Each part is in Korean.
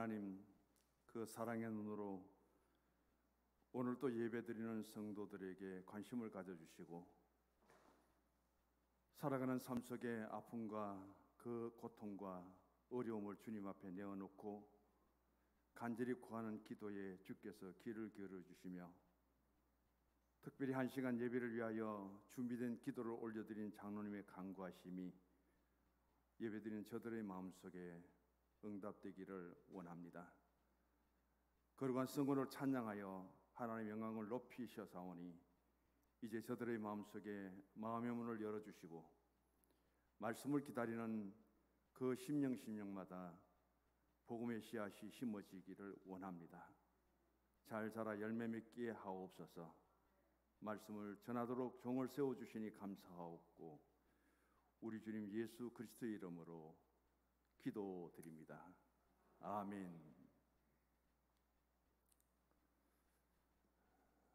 하나님, 그 사랑의 눈으로 오늘 또 예배드리는 성도들에게 관심을 가져주시고 살아가는 삶 속의 아픔과 그 고통과 어려움을 주님 앞에 내어놓고 간절히 구하는 기도에 주께서 귀를 기울여주시며 특별히 한 시간 예배를 위하여 준비된 기도를 올려드린 장로님의 간구하심이 예배드리는 저들의 마음속에 응답되기를 원합니다. 거룩한 성군을 찬양하여 하나님의 영광을 높이셔사오니 이제 저들의 마음속에 마음의 문을 열어주시고 말씀을 기다리는 그 심령마다 복음의 씨앗이 심어지기를 원합니다. 잘 자라 열매 맺기에 하옵소서. 말씀을 전하도록 종을 세워주시니 감사하옵고 우리 주님 예수 그리스도의 이름으로 기도드립니다. 아멘.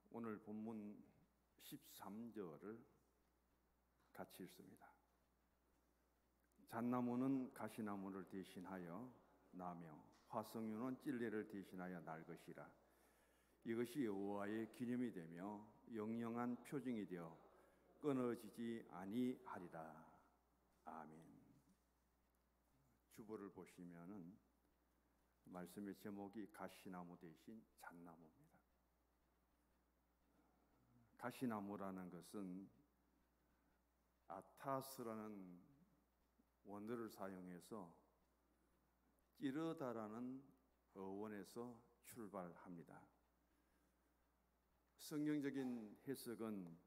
오늘 본문 13절을 같이 읽습니다. 잣나무는 가시나무를 대신하여 나며 화석류는 찔레를 대신하여 날 것이라. 이것이 여호와의 기념이 되며 영영한 표징이 되어 끊어지지 아니하리라. 아멘. 주보를 보시면은 말씀의 제목이 가시나무 대신 잣나무입니다. 가시나무라는 것은 아타스라는 원어를 사용해서 찌르다라는 어원에서 출발합니다. 성경적인 해석은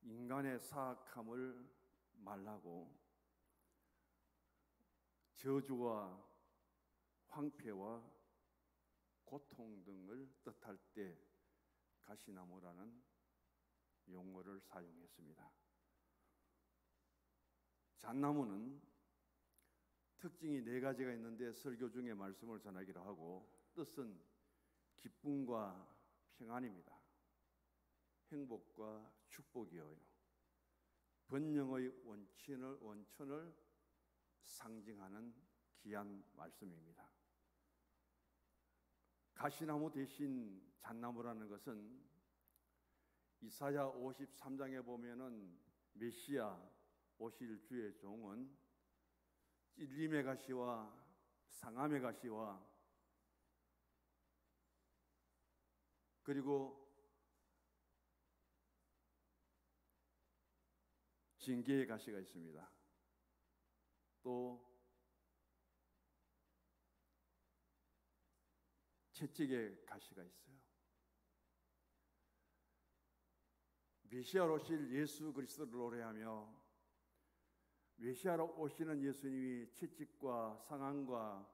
인간의 사악함을 말하고 저주와 황폐와 고통 등을 뜻할 때 가시나무라는 용어를 사용했습니다. 잣나무는 특징이 4가지가 있는데 설교 중에 말씀을 전하기로 하고 뜻은 기쁨과 평안입니다. 행복과 축복이어요. 번영의 원천을 상징하는 귀한 말씀입니다. 가시나무 대신 잣나무라는 것은 이사야 53장에 보면은 메시아 오실 주의 종은 찔림의 가시와 상함의 가시와 그리고 징계의 가시가 있습니다. 또 채찍의 가시가 있어요. 메시아로 오실 예수 그리스도를 노래하며 메시아로 오시는 예수님이 채찍과 상함과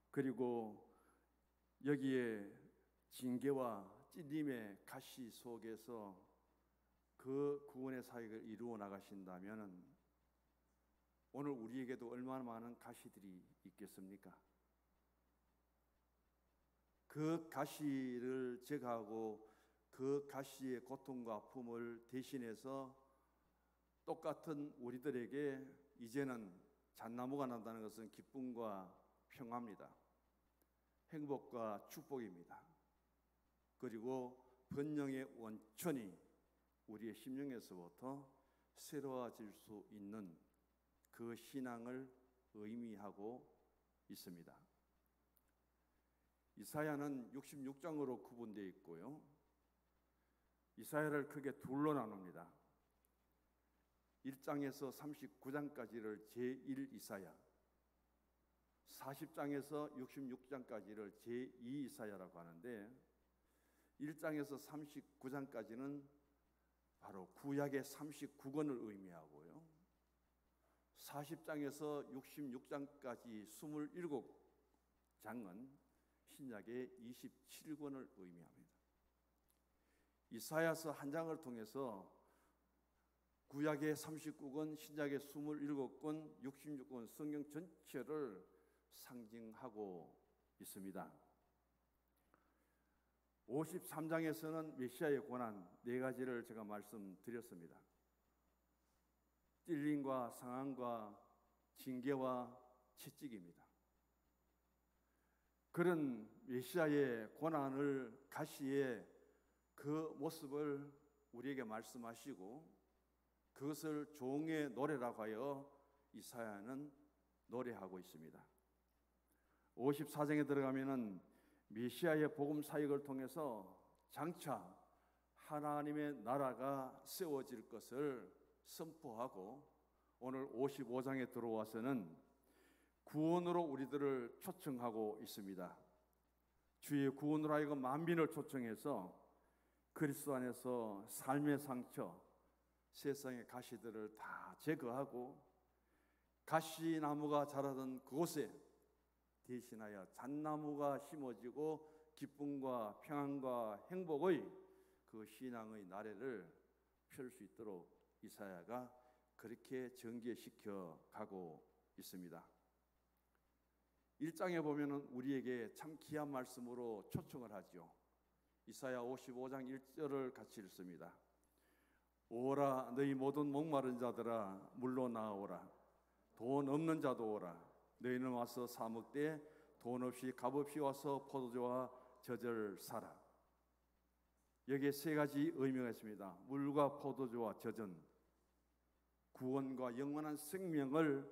그리고 여기에 징계와 찔림의 가시 속에서 그 구원의 사역을 이루어 나가신다면 오늘 우리에게도 얼마나 많은 가시들이 있겠습니까? 그 가시를 제거하고 그 가시의 고통과 아픔을 대신해서 똑같은 우리들에게 이제는 잣나무가 난다는 것은 기쁨과 평화입니다. 행복과 축복입니다. 그리고 번영의 원천이 우리의 심령에서부터 새로워질 수 있는 그 신앙을 의미하고 있습니다. 이사야는 66장으로 구분되어 있고요. 이사야를 크게 둘로 나눕니다. 1장에서 39장까지를 제1 이사야, 40장에서 66장까지를 제2 이사야라고 하는데 1장에서 39장까지는 바로 구약의 39권을 의미하고요. 40장에서 66장까지 27장은 신약의 27권을 의미합니다. 이사야서 한 장을 통해서 구약의 39권, 신약의 27권, 66권 성경 전체를 상징하고 있습니다. 53장에서는 메시아의 고난 4가지를 제가 말씀드렸습니다. 찔림과 상함과 징계와 채찍입니다. 그런 메시아의 고난을 가시의 그 모습을 우리에게 말씀하시고 그것을 종의 노래라고 하여 이사야는 노래하고 있습니다. 54장에 들어가면은 메시아의 복음 사역을 통해서 장차 하나님의 나라가 세워질 것을 선포하고 오늘 55장에 들어와서는 구원으로 우리들을 초청하고 있습니다. 주의 구원으로 하여금 만민을 초청해서 그리스도 안에서 삶의 상처, 세상의 가시들을 다 제거하고 가시나무가 자라던 그곳에 대신하여 잣나무가 심어지고 기쁨과 평안과 행복의 그 신앙의 나래를 펼 수 있도록 이사야가 그렇게 전개시켜 가고 있습니다. 1장에 보면은 우리에게 참 귀한 말씀으로 초청을 하죠. 이사야 55장 1절을 같이 읽습니다. 오라 너희 모든 목마른 자들아 물로 나오라. 돈 없는 자도 오라. 너희는 와서 사 먹되 돈 없이 값없이 와서 포도주와 젖을 사라. 여기에 세 가지 의미가 있습니다. 물과 포도주와 젖은 구원과 영원한 생명을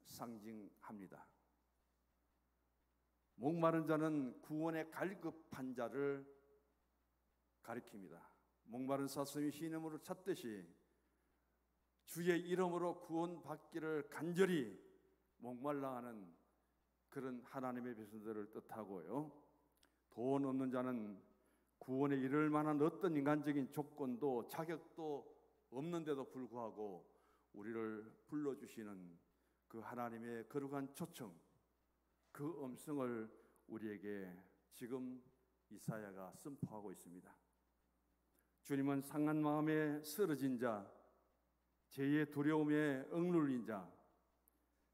상징합니다. 목마른 자는 구원에 갈급한 자를 가리킵니다. 목마른 사슴이 흰 이름으로 찾듯이 주의 이름으로 구원받기를 간절히 목말라하는 그런 하나님의 백성들을 뜻하고요. 돈 없는 자는 구원에 이를 만한 어떤 인간적인 조건도 자격도 없는데도 불구하고 우리를 불러주시는 그 하나님의 거룩한 초청, 그 음성을 우리에게 지금 이사야가 선포하고 있습니다. 주님은 상한 마음에 쓰러진 자, 죄의 두려움에 억눌린 자,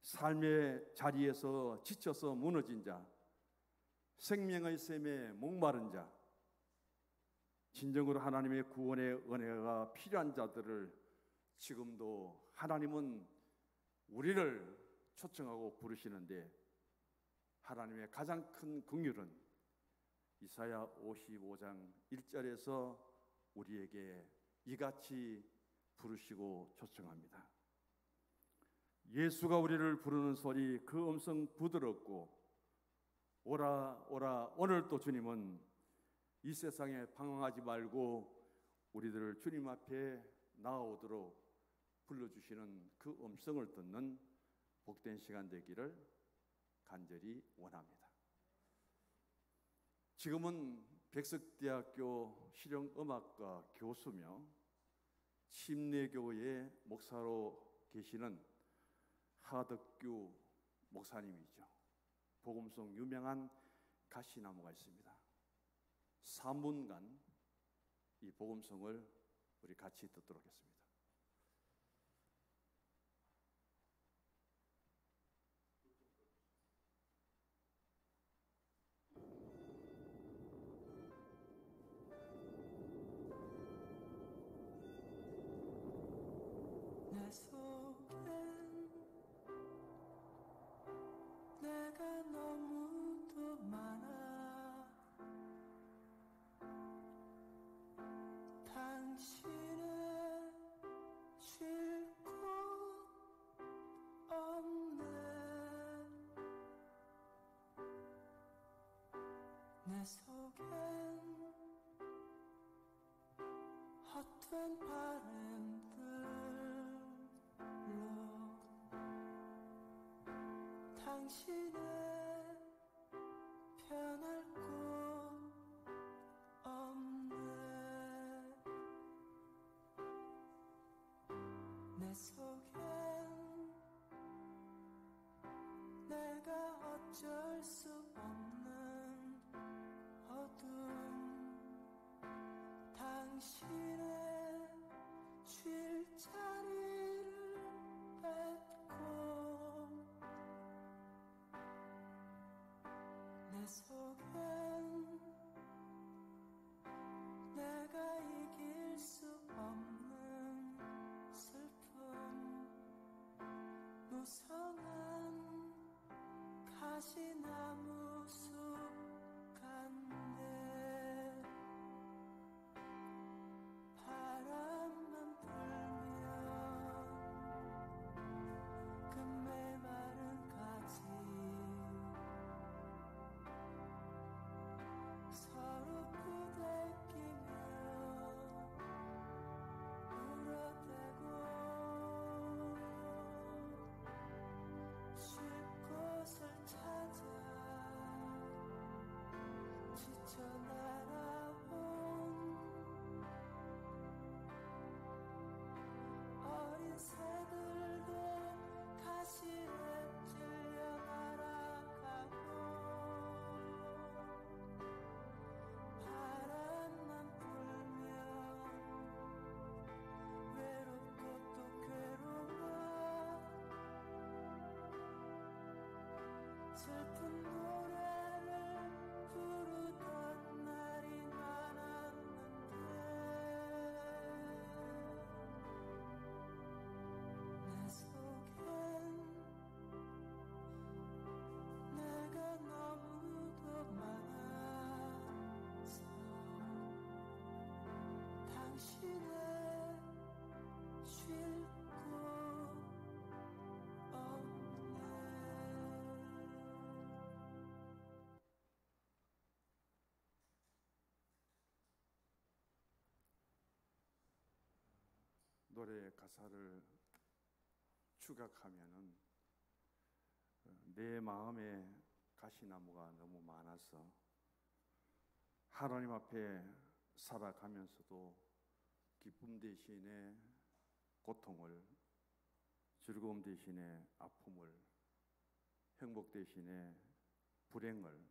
삶의 자리에서 지쳐서 무너진 자, 생명의 샘에 목마른 자, 진정으로 하나님의 구원의 은혜가 필요한 자들을 지금도 하나님은 우리를 초청하고 부르시는데 하나님의 가장 큰 긍휼은 이사야 55장 1절에서 우리에게 이같이 부르시고 초청합니다. 예수가 우리를 부르는 소리, 그 음성 부드럽고 오라 오라. 오늘 또 주님은 이 세상에 방황하지 말고 우리들을 주님 앞에 나아오도록 불러주시는 그 음성을 듣는 복된 시간 되기를 간절히 원합니다. 지금은 백석대학교 실용음악과 교수며 침례교회의 목사로 계시는 하덕규 목사님이죠. 복음송 유명한 가시나무가 있습니다. 3분간 이 복음송을 우리 같이 듣도록 하겠습니다. 내 속엔 내가 너무도 많아. 당신의 쉴 곳 없네. 내 속엔 헛된 바램들로 당신의 편할 곳 없네. 내 속엔 내가 어쩔 수 없는 어둠, 당신의 쉴 자리를 뺏고 내 속엔 내가 이길 수 없는 슬픔, 무성한 가시나무 우스운데 바람만 불면 그 메마른 가지 서로 부대끼며 울어대고 쉴 곳을 찾아 지쳐 날아온 어린 새들도 가시에 찔려 날아가고 바람만 불면 외롭고 또 괴로워 슬픈 노래를 부르던 날이 많았는데 내 속엔 내가 너무도 많아서 당신의 쉴 곳 없네. 노래 가사를 추각하면은 내 마음에 가시나무가 너무 많아서 하나님 앞에 살아가면서도 기쁨 대신에 고통을, 즐거움 대신에 아픔을, 행복 대신에 불행을,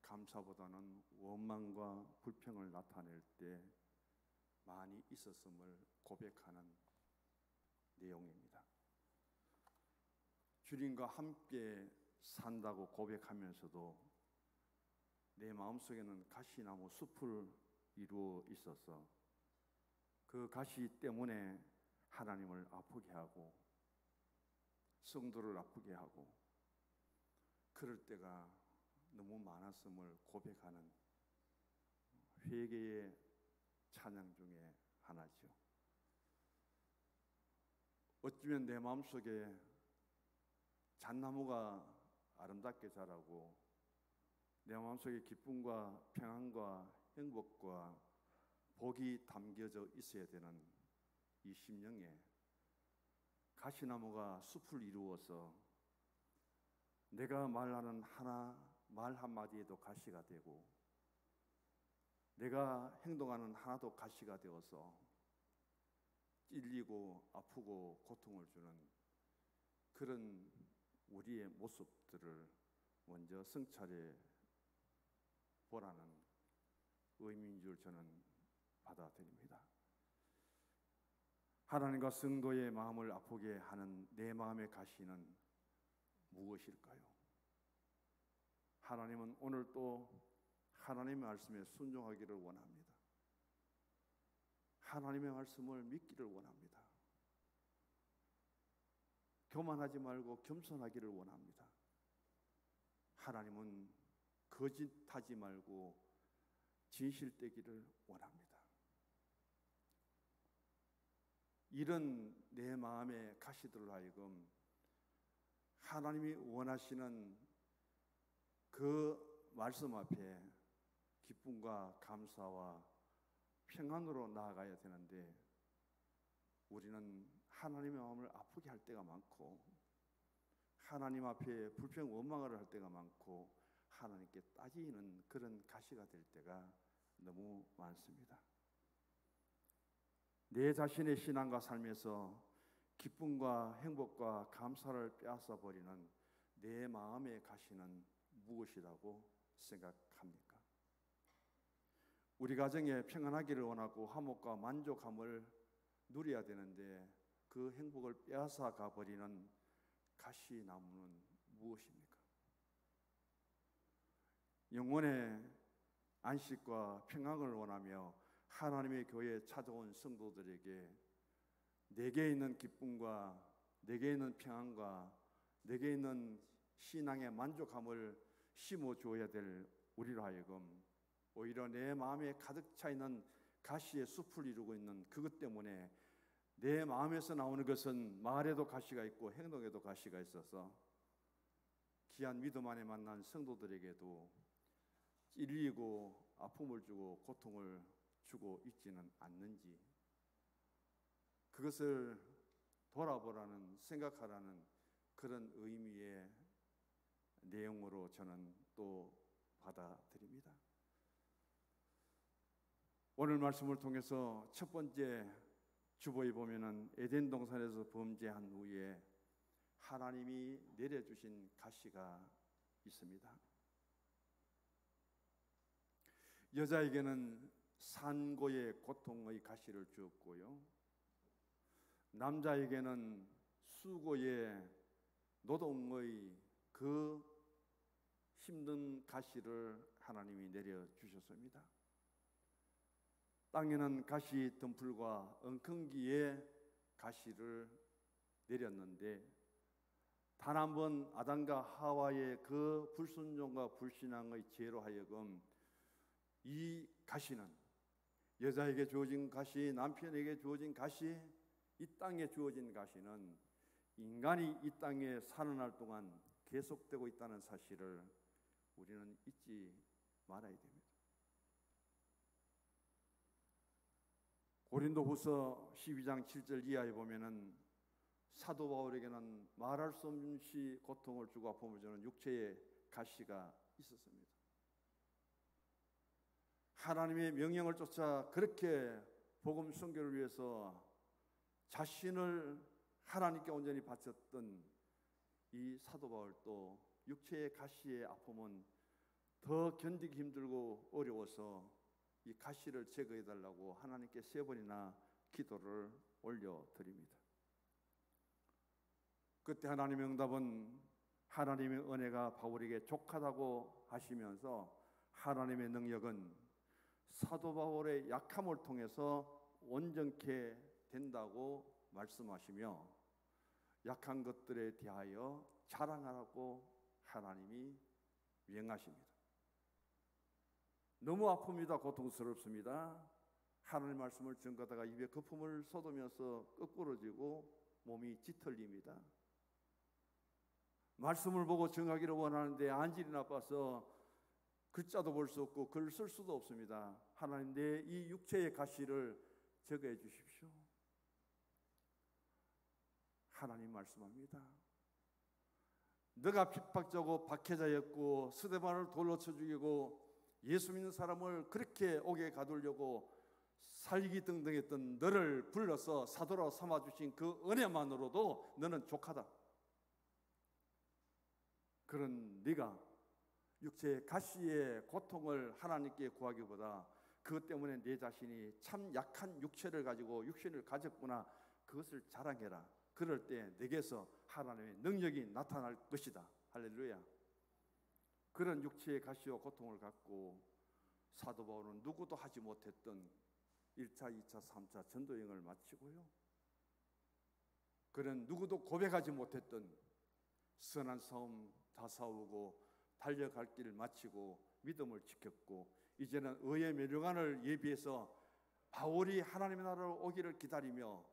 감사보다는 원망과 불평을 나타낼 때 많이 있었음을 고백하는 내용입니다. 주님과 함께 산다고 고백하면서도 내 마음속에는 가시나무 숲을 이루어 있어서 그 가시 때문에 하나님을 아프게 하고 성도를 아프게 하고 그럴 때가 너무 많았음을 고백하는 회개의 찬양 중에 하나죠. 어쩌면 내 마음속에 잣나무가 아름답게 자라고 내 마음속에 기쁨과 평안과 행복과 복이 담겨져 있어야 되는 이 심령에 가시나무가 숲을 이루어서 내가 말하는 말 한마디에도 가시가 되고 내가 행동하는 하나도 가시가 되어서 찔리고 아프고 고통을 주는 그런 우리의 모습들을 먼저 성찰해 보라는 의미인 줄 저는 받아들입니다. 하나님과 성도의 마음을 아프게 하는 내 마음의 가시는 무엇일까요? 하나님은 오늘 또 하나님의 말씀에 순종하기를 원합니다. 하나님의 말씀을 믿기를 원합니다. 교만하지 말고 겸손하기를 원합니다. 하나님은 거짓하지 말고 진실되기를 원합니다. 이런 내 마음의 가시들로 하여금 하나님이 원하시는 그 말씀 앞에 기쁨과 감사와 평안으로 나아가야 되는데 우리는 하나님의 마음을 아프게 할 때가 많고 하나님 앞에 불평 원망을 할 때가 많고 하나님께 따지는 그런 가시가 될 때가 너무 많습니다. 내 자신의 신앙과 삶에서 기쁨과 행복과 감사를 빼앗아 버리는 내 마음의 가시는 무엇이라고 생각합니까? 우리 가정에 평안하기를 원하고 화목과 만족함을 누려야 되는데 그 행복을 빼앗아 가버리는 가시나무는 무엇입니까? 영혼의 안식과 평안을 원하며 하나님의 교회에 찾아온 성도들에게 내게 있는 기쁨과 내게 있는 평안과 내게 있는 신앙의 만족함을 심어줘야 될 우리로 하여금 오히려 내 마음에 가득 차 있는 가시의 숲을 이루고 있는 그것 때문에 내 마음에서 나오는 것은 말에도 가시가 있고 행동에도 가시가 있어서 귀한 믿음 안에 만난 성도들에게도 찔리고 아픔을 주고 고통을 주고 있지는 않는지, 그것을 돌아보라는, 생각하라는 그런 의미의 내용으로 저는 또 받아들입니다. 오늘 말씀을 통해서 첫 번째 주보에 보면은 에덴 동산에서 범죄한 후에 하나님이 내려주신 가시가 있습니다. 여자에게는 산고의 고통의 가시를 주었고요, 남자에게는 수고의 노동의 그 힘든 가시를 하나님이 내려주셨습니다. 땅에는 가시 덤불과 엉겅기의 가시를 내렸는데 단 한 번 아담과 하와의 그 불순종과 불신앙의 죄로 하여금 이 가시는, 여자에게 주어진 가시, 남편에게 주어진 가시, 이 땅에 주어진 가시는 인간이 이 땅에 사는 날 동안 계속되고 있다는 사실을 우리는 잊지 말아야 됩니다. 고린도후서 12장 7절 이하에 보면은 사도 바울에게는 말할 수 없이 고통을 주고 아픔을 주는 육체의 가시가 있었습니다. 하나님의 명령을 쫓아 그렇게 복음 선교를 위해서 자신을 하나님께 온전히 바쳤던 이 사도 바울도 육체의 가시의 아픔은 더 견디기 힘들고 어려워서 이 가시를 제거해 달라고 하나님께 3번이나 기도를 올려드립니다. 그때 하나님의 응답은 하나님의 은혜가 바울에게 족하다고 하시면서 하나님의 능력은 사도 바울의 약함을 통해서 온전케 된다고 말씀하시며 약한 것들에 대하여 자랑하라고 하나님이 명하십니다. 너무 아픕니다. 고통스럽습니다. 하나님 말씀을 전가다가 입에 거품을 쏟으면서 거꾸러지고 몸이 짙을립니다. 말씀을 보고 정하기를 원하는데 안질이 나빠서 글자도 볼 수 없고 글을 쓸 수도 없습니다. 하나님, 내 이 육체의 가시를 제거해 주십시오. 하나님 말씀합니다. 너가 핍박자고 박해자였고 스데반을 돌로 쳐 죽이고 예수 믿는 사람을 그렇게 옥에 가두려고 살기 등등했던 너를 불러서 사도로 삼아주신 그 은혜만으로도 너는 족하다. 그런 네가 육체의 가시의 고통을 하나님께 구하기보다 그것 때문에 내 자신이 참 약한 육체를 가지고 육신을 가졌구나, 그것을 자랑해라. 그럴 때 내게서 하나님의 능력이 나타날 것이다. 할렐루야. 그런 육체의 가시와 고통을 갖고 사도 바울은 누구도 하지 못했던 1차, 2차, 3차 전도여행을 마치고요, 그는 누구도 고백하지 못했던 선한 싸움 다 싸우고 달려갈 길을 마치고 믿음을 지켰고 이제는 의의 멸류관을 예비해서 바울이 하나님의 나라로 오기를 기다리며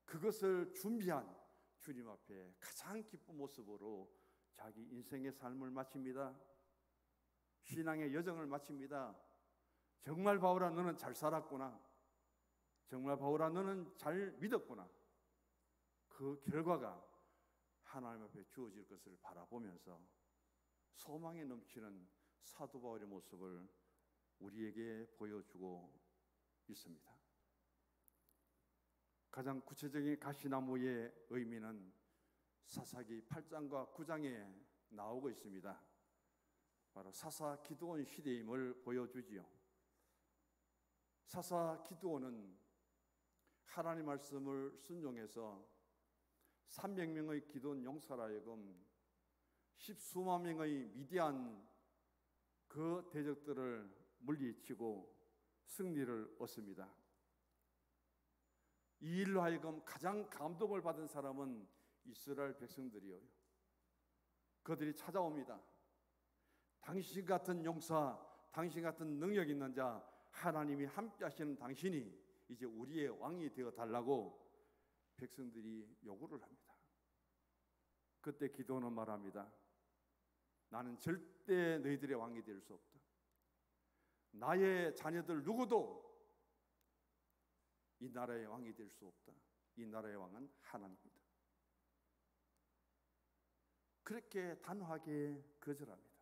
그것을 준비한 주님 앞에 가장 기쁜 모습으로 자기 인생의 삶을 마칩니다. 신앙의 여정을 마칩니다. 정말 바울아, 너는 잘 살았구나. 정말 바울아, 너는 잘 믿었구나. 그 결과가 하나님 앞에 주어질 것을 바라보면서 소망에 넘치는 사도 바울의 모습을 우리에게 보여주고 있습니다. 가장 구체적인 가시나무의 의미는 사사기 8장과 9장에 나오고 있습니다. 바로 사사 기드온 시대임을 보여주지요. 사사 기드온은 하나님 말씀을 순종해서 300명의 기드온 용사로 하여금 10수만 명의 미디안 그 대적들을 물리치고 승리를 얻습니다. 이 일로 하여금 가장 감동을 받은 사람은 이스라엘 백성들이에요. 그들이 찾아옵니다. 당신 같은 용사, 당신 같은 능력 있는 자, 하나님이 함께 하시는 당신이 이제 우리의 왕이 되어 달라고 백성들이 요구를 합니다. 그때 기도는 말합니다. 나는 절대 너희들의 왕이 될 수 없다. 나의 자녀들 누구도 이 나라의 왕이 될 수 없다. 이 나라의 왕은 하나님이다. 그렇게 단호하게 거절합니다.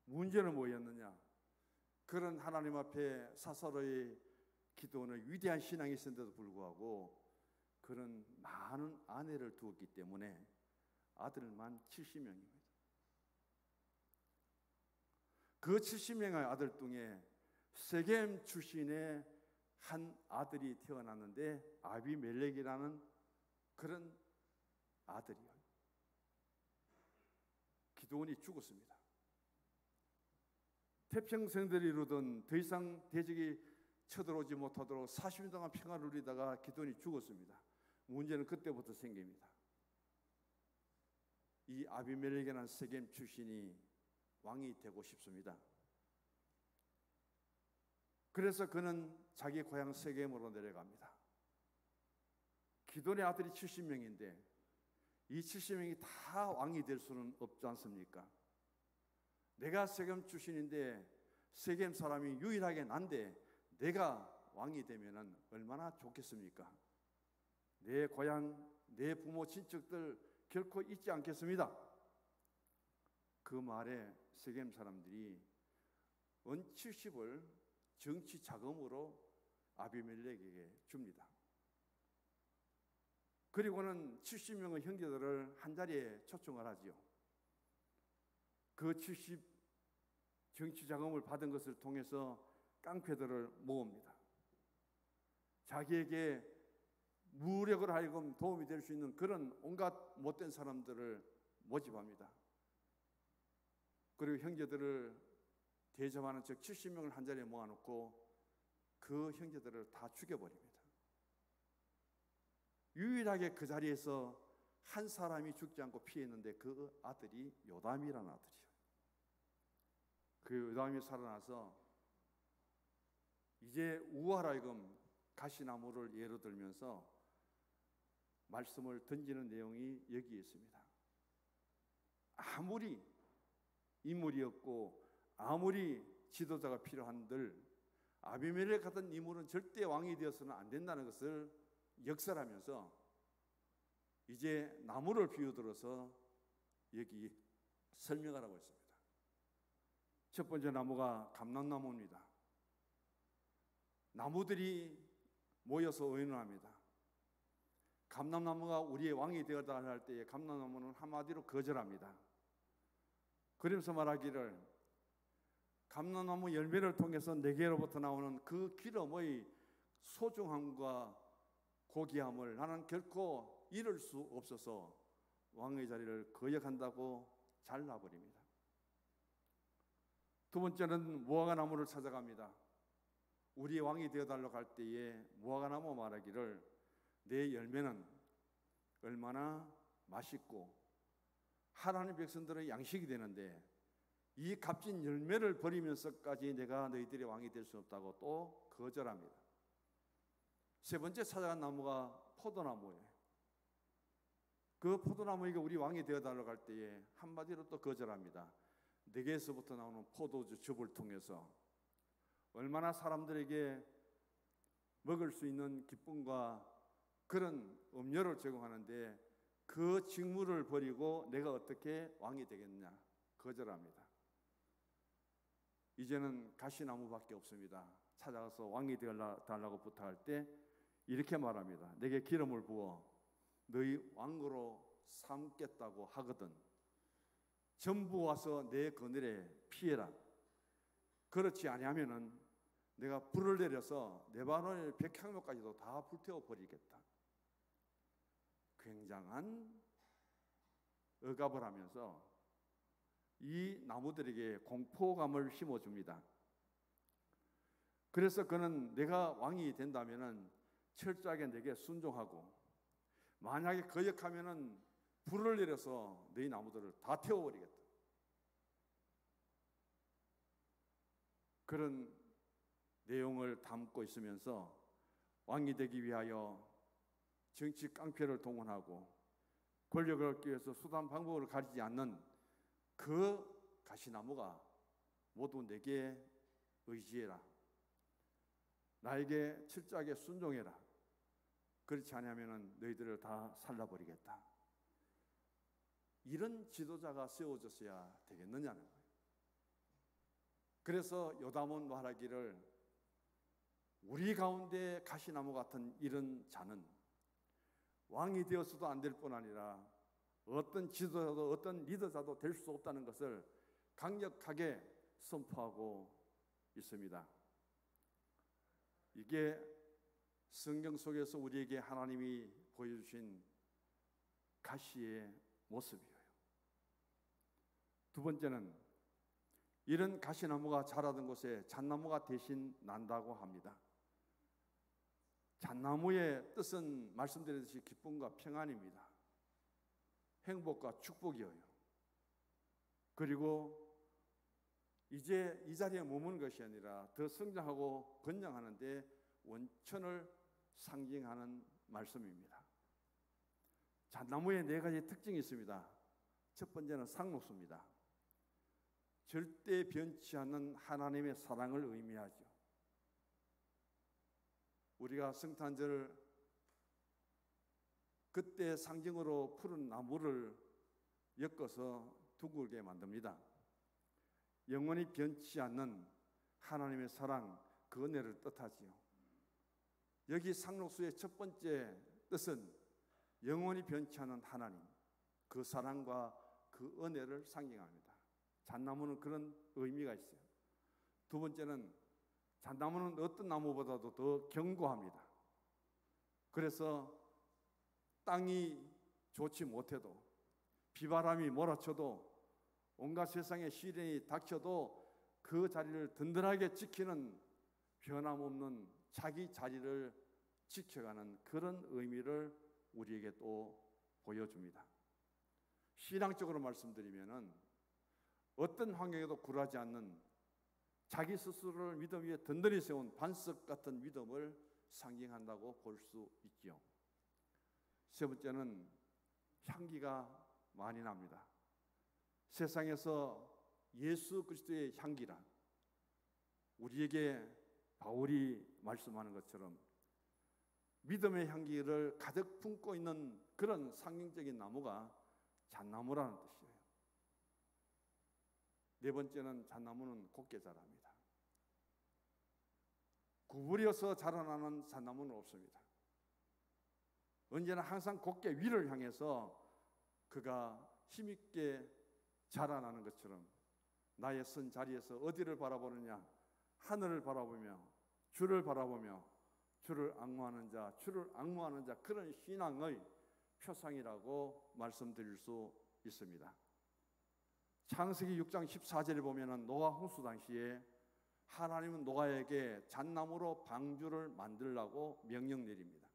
문제는 뭐였느냐? 그런 하나님 앞에 사사로의 기도는 위대한 신앙이 있었는데도 불구하고 그런 많은 아내를 두었기 때문에 아들만 70명입니다. 그 70명의 아들 중에 세겜 출신의 한 아들이 태어났는데 아비멜렉이라는 그런 아들이요. 기드온이 죽었습니다. 태평성들이 이루던 더 이상 대적이 쳐들어오지 못하도록 40년 동안 평화를 누리다가 기드온이 죽었습니다. 문제는 그때부터 생깁니다. 이 아비멜렉이라는 세겜 출신이 왕이 되고 싶습니다. 그래서 그는 자기 고향 세겜으로 내려갑니다. 기드온의 아들이 70명인데 이 70명이 다 왕이 될 수는 없지 않습니까? 내가 세겜 출신인데 세겜 사람이 유일하게 난데 내가 왕이 되면 얼마나 좋겠습니까? 내 고향, 내 부모 친척들 결코 잊지 않겠습니다. 그 말에 세겜 사람들이 은 70을 정치 자금으로 아비멜렉에게 줍니다. 그리고는 70명의 형제들을 한자리에 초청을 하지요. 그 70 정치 자금을 받은 것을 통해서 깡패들을 모읍니다. 자기에게 무력을 하여금 도움이 될 수 있는 그런 온갖 못된 사람들을 모집합니다. 그리고 형제들을 대접하는 즉 70명을 한자리에 모아놓고 그 형제들을 다 죽여버립니다. 유일하게 그 자리에서 한 사람이 죽지 않고 피했는데 그 아들이 요담이라는 아들이요. 그 요담이 살아나서 이제 우하라이금 가시나무를 예로 들면서 말씀을 던지는 내용이 여기에 있습니다. 아무리 인물이 없고 아무리 지도자가 필요한들 아비멜렉 같은 인물은 절대 왕이 되어서는 안 된다는 것을 역설하면서 이제 나무를 비유들어서 여기 설명하라고 했습니다. 첫 번째 나무가 감람나무입니다. 나무들이 모여서 의논합니다. 감람나무가 우리의 왕이 되어달라 할 때에 감람나무는 한마디로 거절합니다. 그러면서 말하기를 감람나무 열매를 통해서 내게로부터 나오는 그 기름의 소중함과 고귀함을 나는 결코 잃을 수 없어서 왕의 자리를 거역한다고 잘라버립니다. 두 번째는 무화과나무를 찾아갑니다. 우리의 왕이 되어달라고 할 때에 무화과나무 말하기를 내 열매는 얼마나 맛있고 하나님 백성들의 양식이 되는데 이 값진 열매를 버리면서까지 내가 너희들의 왕이 될 수 없다고 또 거절합니다. 세 번째 찾아간 나무가 포도나무예요. 그 포도나무에게 우리 왕이 되어달라고 할 때에 한마디로 또 거절합니다. 내게서부터 나오는 포도주 즙을 통해서 얼마나 사람들에게 먹을 수 있는 기쁨과 그런 음료를 제공하는데 그 직무를 버리고 내가 어떻게 왕이 되겠느냐 거절합니다. 이제는 가시나무밖에 없습니다. 찾아가서 왕이 되어달라고 부탁할 때 이렇게 말합니다. 내게 기름을 부어 너희 왕으로 삼겠다고 하거든 전부 와서 내 그늘에 피해라. 그렇지 아니하면은 내가 불을 내려서 레바논의 백향목까지도 다 불태워 버리겠다. 굉장한 억압을 하면서 이 나무들에게 공포감을 심어줍니다. 그래서 그는 내가 왕이 된다면은 철저하게 내게 순종하고 만약에 거역하면은 불을 내려서 너희 나무들을 다 태워버리겠다. 그런 내용을 담고 있으면서 왕이 되기 위하여 정치 깡패를 동원하고 권력을 얻기 위해서 수단 방법을 가리지 않는 그 가시나무가 모두 내게 의지해라. 나에게 철저하게 순종해라. 그렇지 않으면 너희들을 다 살라버리겠다. 이런 지도자가 세워졌어야 되겠느냐는 거예요. 그래서 요담은 말하기를 우리 가운데 가시나무 같은 이런 자는 왕이 되어서도 안 될 뿐 아니라 어떤 지도자도 어떤 리더자도 될 수 없다는 것을 강력하게 선포하고 있습니다. 이게 성경 속에서 우리에게 하나님이 보여주신 가시의 모습이에요. 두 번째는 이런 가시나무가 자라던 곳에 잣나무가 대신 난다고 합니다. 잣나무의 뜻은 말씀드렸듯이 기쁨과 평안입니다. 행복과 축복이에요. 그리고 이제 이 자리에 머무는 것이 아니라 더 성장하고 번영하는 데 원천을 상징하는 말씀입니다. 잣나무에 네 가지 특징이 있습니다. 첫 번째는 상록수입니다. 절대 변치 않는 하나님의 사랑을 의미하죠. 우리가 성탄절 그때 상징으로 푸른 나무를 엮어서 둥글게 만듭니다. 영원히 변치 않는 하나님의 사랑, 그 은혜를 뜻하지요. 여기 상록수의 첫 번째 뜻은 영원히 변치 않는 하나님, 그 사랑과 그 은혜를 상징합니다. 잣나무는 그런 의미가 있어요. 두 번째는 잣나무는 어떤 나무보다도 더 견고합니다. 그래서 땅이 좋지 못해도 비바람이 몰아쳐도 온갖 세상의 시련이 닥쳐도 그 자리를 든든하게 지키는 변함없는 자기 자리를 지켜가는 그런 의미를 우리에게 또 보여줍니다. 신앙적으로 말씀드리면은 어떤 환경에도 굴하지 않는 자기 스스로를 믿음 위에 든든히 세운 반석 같은 믿음을 상징한다고 볼 수 있지요. 세 번째는 향기가 많이 납니다. 세상에서 예수 그리스도의 향기란 우리에게 바울이 말씀하는 것처럼 믿음의 향기를 가득 품고 있는 그런 상징적인 나무가 잣나무라는 뜻이에요. 네 번째는 잣나무는 곱게 자랍니다. 구부려서 자라나는 잣나무는 없습니다. 언제나 항상 곱게 위를 향해서 그가 힘있게 자라나는 것처럼 나의 선 자리에서 어디를 바라보느냐? 하늘을 바라보며 주를 바라보며 주를 앙모하는 자, 주를 앙모하는 자, 그런 신앙의 표상이라고 말씀드릴 수 있습니다. 창세기 6장 14절에 보면은 노아 홍수 당시에 하나님은 노아에게 잣나무로 방주를 만들라고 명령 내립니다.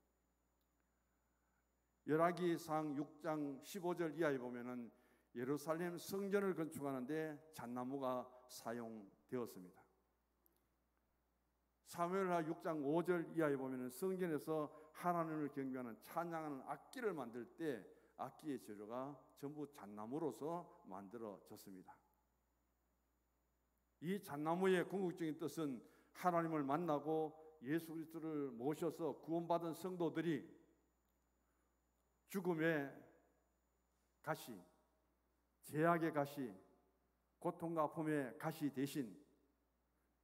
열왕기상 6장 15절 이하에 보면은 예루살렘 성전을 건축하는데 잣나무가 사용되었습니다. 사무엘하 6장 5절 이하에 보면은 성전에서 하나님을 경배하는 찬양하는 악기를 만들 때 악기의 재료가 전부 잣나무로서 만들어졌습니다. 이 잣나무의 궁극적인 뜻은 하나님을 만나고 예수 그리스도를 모셔서 구원받은 성도들이 죽음의 가시, 죄악의 가시, 고통과 아픔의 가시 대신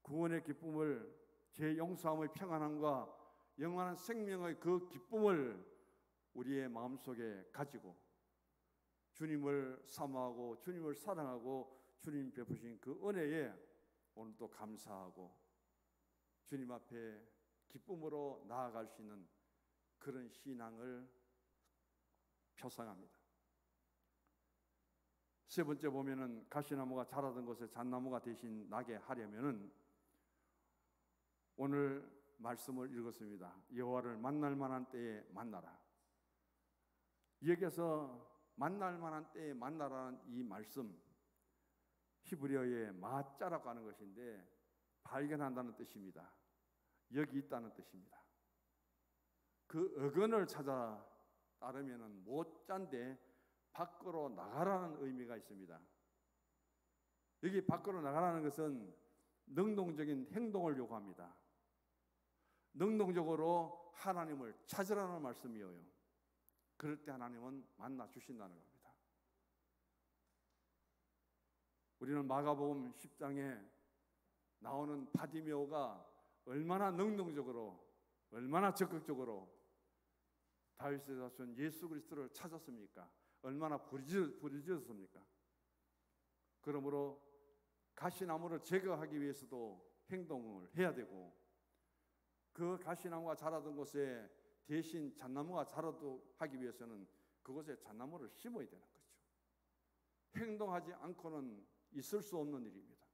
구원의 기쁨을, 죄 용서함의 평안함과 영원한 생명의 그 기쁨을 우리의 마음속에 가지고 주님을 사모하고 주님을 사랑하고 주님 베푸신 그 은혜에 오늘도 감사하고 주님 앞에 기쁨으로 나아갈 수 있는 그런 신앙을 표상합니다. 세 번째 보면은 가시나무가 자라던 곳에 잣나무가 대신 나게 하려면은 오늘 말씀을 읽었습니다. 여호와를 만날 만한 때에 만나라. 여기서 만날 만한 때에 만나라는 이 말씀, 히브리어의 마짜라고 하는 것인데 발견한다는 뜻입니다. 여기 있다는 뜻입니다. 그 어근을 찾아 따르면 못잔데 밖으로 나가라는 의미가 있습니다. 여기 밖으로 나가라는 것은 능동적인 행동을 요구합니다. 능동적으로 하나님을 찾으라는 말씀이에요. 그럴 때 하나님은 만나 주신다는 겁니다. 우리는 마가복음 10장에 나오는 바디메오가 얼마나 능동적으로, 얼마나 적극적으로 다윗의 자손 예수 그리스도를 찾았습니까? 얼마나 부르짖었습니까? 그러므로 가시나무를 제거하기 위해서도 행동을 해야 되고, 그 가시나무가 자라던 곳에 대신 잣나무가 자라도 하기 위해서는 그곳에 잣나무를 심어야 되는 거죠. 행동하지 않고는 있을 수 없는 일입니다.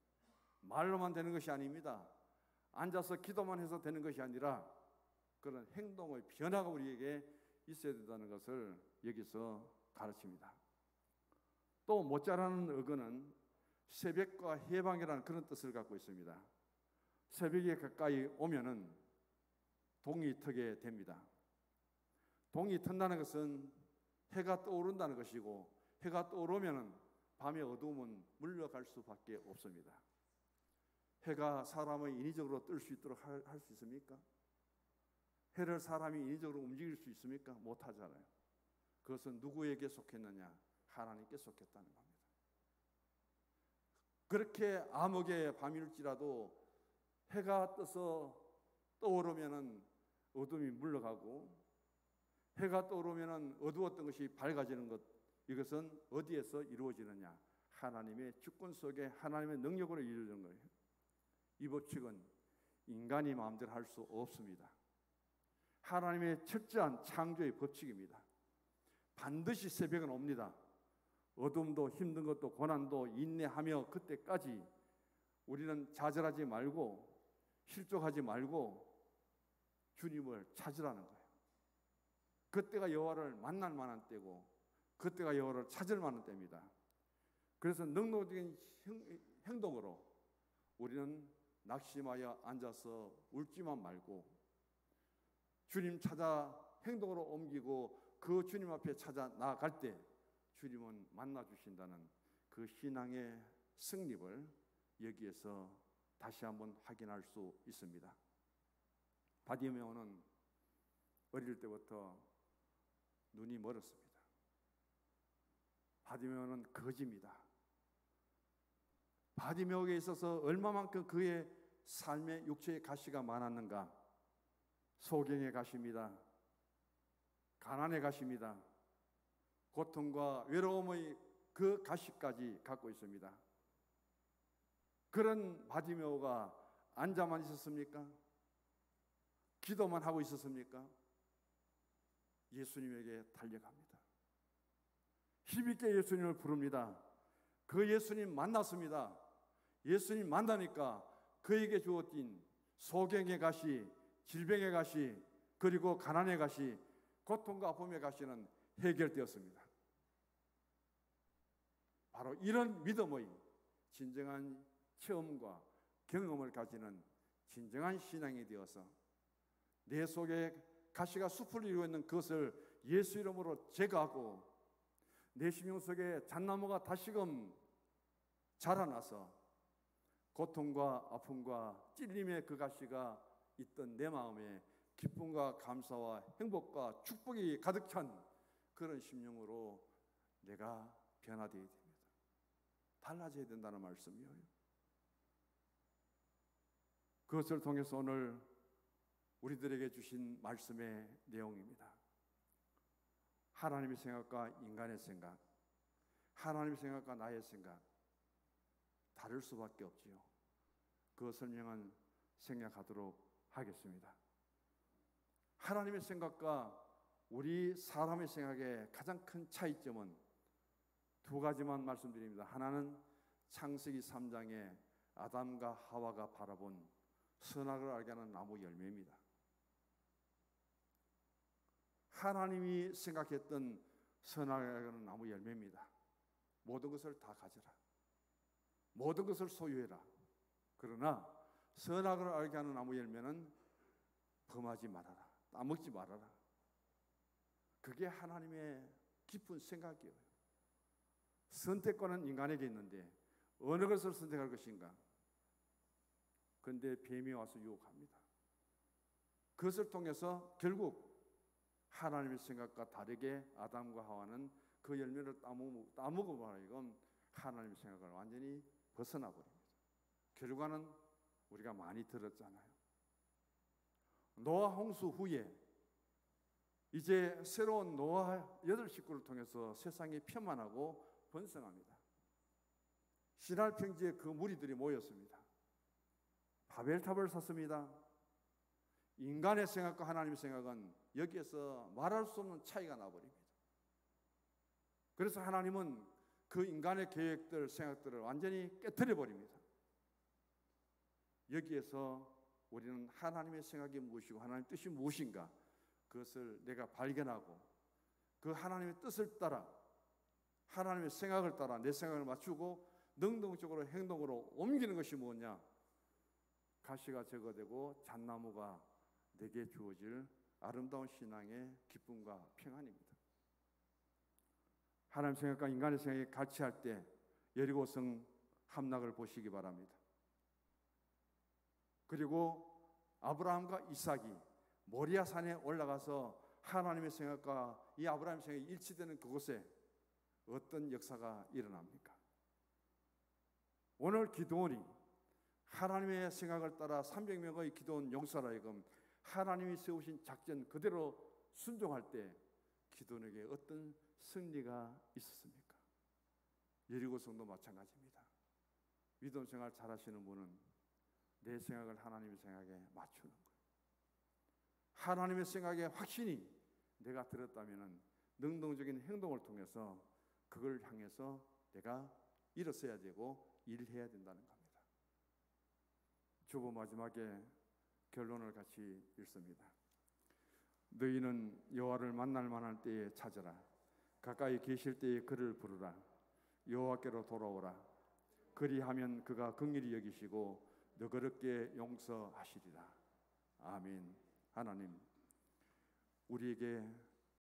말로만 되는 것이 아닙니다. 앉아서 기도만 해서 되는 것이 아니라 그런 행동의 변화가 우리에게 있어야 된다는 것을 여기서 가르칩니다. 또 못 자라는 어근은 새벽과 해방이라는 그런 뜻을 갖고 있습니다. 새벽에 가까이 오면은 동이 트게 됩니다. 동이 튼다는 것은 해가 떠오른다는 것이고, 해가 떠오르면은 밤의 어두움은 물러갈 수밖에 없습니다. 해가 사람의 인위적으로 뜰 수 있도록 할 수 있습니까? 해를 사람이 인위적으로 움직일 수 있습니까? 못하잖아요. 그것은 누구에게 속했느냐? 하나님께 속했다는 겁니다. 그렇게 암흑의 밤일지라도 해가 떠서 떠오르면은 어둠이 물러가고, 해가 떠오르면은 어두웠던 것이 밝아지는 것, 이것은 어디에서 이루어지느냐? 하나님의 주권 속에 하나님의 능력으로 이루어지는 거예요. 이 법칙은 인간이 마음대로 할 수 없습니다. 하나님의 철저한 창조의 법칙입니다. 반드시 새벽은 옵니다. 어둠도 힘든 것도 고난도 인내하며 그때까지 우리는 좌절하지 말고 실족하지 말고 주님을 찾으라는 거예요. 그때가 여호와를 만날 만한 때고, 그때가 여호와를 찾을 만한 때입니다. 그래서 능동적인 행동으로 우리는 낙심하여 앉아서 울지만 말고 주님 찾아 행동으로 옮기고 그 주님 앞에 찾아 나아갈 때 주님은 만나 주신다는 그 신앙의 승립을 여기에서 다시 한번 확인할 수 있습니다. 바디메오는 어릴 때부터 눈이 멀었습니다. 바디메오는 거지입니다. 바디메오에게 있어서 얼마만큼 그의 삶의 육체의 가시가 많았는가? 소경의 가시입니다. 가난의 가시입니다. 고통과 외로움의 그 가시까지 갖고 있습니다. 그런 바디메오가 앉아만 있었습니까? 기도만 하고 있었습니까? 예수님에게 달려갑니다. 힘있게 예수님을 부릅니다. 그 예수님 만났습니다. 예수님 만나니까 그에게 주어진 소경의 가시, 질병의 가시, 그리고 가난의 가시, 고통과 아픔의 가시는 해결되었습니다. 바로 이런 믿음의 진정한 체험과 경험을 가지는 진정한 신앙이 되어서 내 속에 가시가 숲을 이루고 있는 그것을 예수 이름으로 제거하고 내 심령 속에 잣나무가 다시금 자라나서 고통과 아픔과 찔림의 그 가시가 있던 내 마음에 기쁨과 감사와 행복과 축복이 가득 찬 그런 심령으로 내가 변화되어야 됩니다. 달라져야 된다는 말씀이에요. 그것을 통해서 오늘 우리들에게 주신 말씀의 내용입니다. 하나님의 생각과 인간의 생각, 하나님의 생각과 나의 생각 다를 수밖에 없지요. 그 설명은 생략하도록 하겠습니다. 하나님의 생각과 우리 사람의 생각의 가장 큰 차이점은 두 가지만 말씀드립니다. 하나는 창세기 3장에 아담과 하와가 바라본 선악을 알게 하는 나무 열매입니다. 하나님이 생각했던 선악을 알게 하는 나무 열매입니다. 모든 것을 다 가져라. 모든 것을 소유해라. 그러나 선악을 알게 하는 나무 열매는 범하지 말아라, 따먹지 말아라. 그게 하나님의 깊은 생각이에요. 선택권은 인간에게 있는데 어느 것을 선택할 것인가? 그런데 뱀이 와서 유혹합니다. 그것을 통해서 결국 하나님의 생각과 다르게 아담과 하와는 그 열매를 따먹음으로 하여금 하나님의 생각을 완전히 벗어나 버립니다. 결과는 우리가 많이 들었잖아요. 노아 홍수 후에 이제 새로운 노아 8식구를 통해서 세상이 편만하고 번성합니다. 시날 평지에 그 무리들이 모였습니다. 바벨탑을 샀습니다. 인간의 생각과 하나님의 생각은 여기에서 말할 수 없는 차이가 나버립니다. 그래서 하나님은 그 인간의 계획들, 생각들을 완전히 깨트려 버립니다. 여기에서 우리는 하나님의 생각이 무엇이고 하나님의 뜻이 무엇인가, 그것을 내가 발견하고 그 하나님의 뜻을 따라, 하나님의 생각을 따라 내 생각을 맞추고 능동적으로 행동으로 옮기는 것이 무엇냐? 가시가 제거되고 잣나무가 내게 주어질 아름다운 신앙의 기쁨과 평안입니다. 하나님 생각과 인간의 생각이 같이 할 때 여리고성 함락을 보시기 바랍니다. 그리고 아브라함과 이삭이 모리아 산에 올라가서 하나님의 생각과 이 아브라함의 생각이 일치되는 그곳에 어떤 역사가 일어납니까? 오늘 기드온이 하나님의 생각을 따라 300명의 기드온 용사로 하여금 하나님이 세우신 작전 그대로 순종할 때 기드온에게 어떤 승리가 있었습니까? 여리고성도 마찬가지입니다. 믿음 생활 잘하시는 분은 내 생각을 하나님의 생각에 맞추는 거예요. 하나님의 생각에 확신이 내가 들었다면 능동적인 행동을 통해서 그걸 향해서 내가 일어서야 되고 일해야 된다는 겁니다. 주보 마지막에 결론을 같이 읽습니다. 너희는 여호와를 만날 만할 때에 찾으라. 가까이 계실 때에 그를 부르라. 여호와께로 돌아오라. 그리하면 그가 긍휼히 여기시고 너그럽게 용서하시리라. 아멘. 하나님, 우리에게